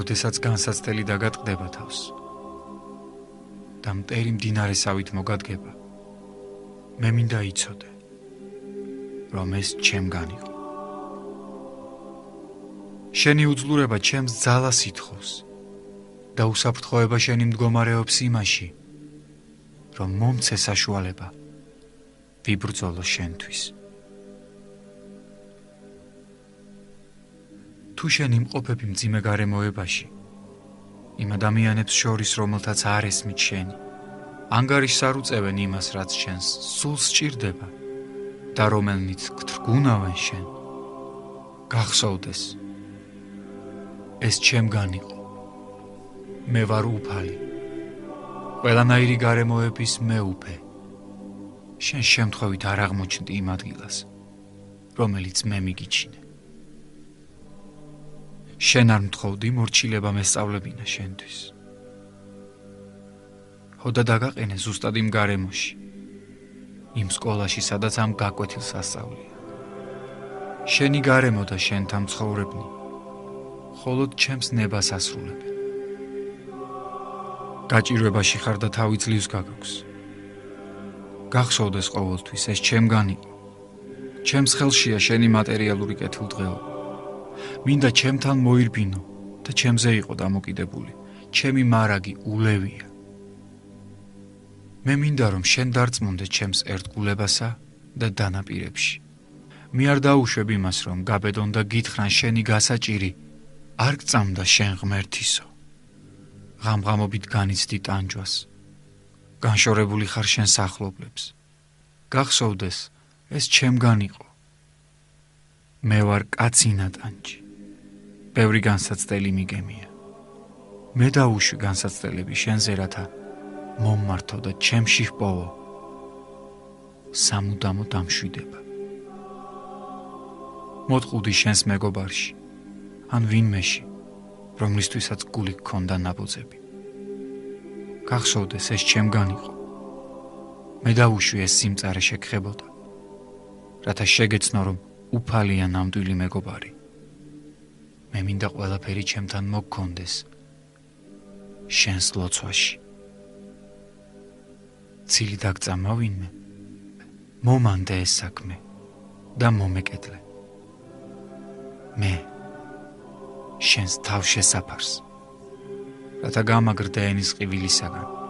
როდესაც განსაცდელი დაგატყდება თავს და მტერი მდინარესავით მოგადგება, მე მინდა იცოდე, რომ ეს ჩემგან იყო. შენი უძლურება ჩემს ძალას ითხოვს და უსაფრთხოება შენი მდგომარეობს იმაში, რომ მომცე საშუალება ვიბრძოლო შენთვის. თუ შენ იმყოფები მძიმე გარემოებაში, იმ ადამიანებს შორის, რომელთაც არ ესმით შენი, ანგარიშს არ უწევენ იმას, რაც შენს სულს სჭირდება და რომელნიც გთრგუნავენ შენ, გახსოვდეს, ეს ჩემგან იყო. მე ვარ უფალი, ყველანაირი გარემოების მე უფე. შენ შემთხვევით არ აღმოჩნდი იმ ადგილას, რომელიც მე მიგიჩინე. შენ არ მთხოვდი მორჩილება მესწავლებინა შენთვის. ხოდა დაგაყენე ზუსტად იმ გარემოში, იმ სკოლაში, სადაც ამ გაკვეთილს ასწავლია. შენი გარემო და შენთან მცხოვრებნი მხოლოდ ჩემს ნებას ასრულებენ. გაჭირვებაში ხარ და თავი ძლივს გაგაქვს. გახსოვდეს ყოველთვის, ეს ჩემგან იყო. ჩემს ხელშია შენი მატერიალური კეთილდღეობა. მინდა ჩემთან მოირბინო და ჩემზე იყო დამოკიდებული. ჩემი მარაგი ულევია. მე მინდა რომ შენ დარწმუნდე ჩემს ერთგულებასა და დანაპირებში. მე არ დაუშვებ იმას, რომ გაბედონ და გითხრან შენი გასაჭირი არ გწამდა შენ ღმერთისო. ღამღამობით განიცდი ტანჯვას. განშორებული ხარ შენ სახლობლებს. გახსოვდეს, ეს ჩემგან იყო. მე ვარ კაცინა ტანჯი. ბევრი განსაცდელი მიგემია. მე დაუშვი განსაცდელები შენზე, რათა მომმართო და ჩემში ჰპოვო სამუდამო დამშვიდება. მოტყუდი შენს მეგობარში, ან ვინმეში, რომლისთვისაც გული გქონდა ნაბოძები. გახსოვდეს, ეს ჩემგან იყო. მე დაუშვი ეს სიმწარე შეგხებოდა, რათა შეგეცნო, რომ უფალია ნამდვილი მეგობარი. მე მინდა ყველაფერი ჩემთან მოგქონდეს შენს ლოცვაში. ცილი დაგწამა ვინმე, მომანდე ეს საქმე და მომეკეთლე. მე შენს თავშესაფარს, რათა გამაგრდე ენის ყივილისაგან.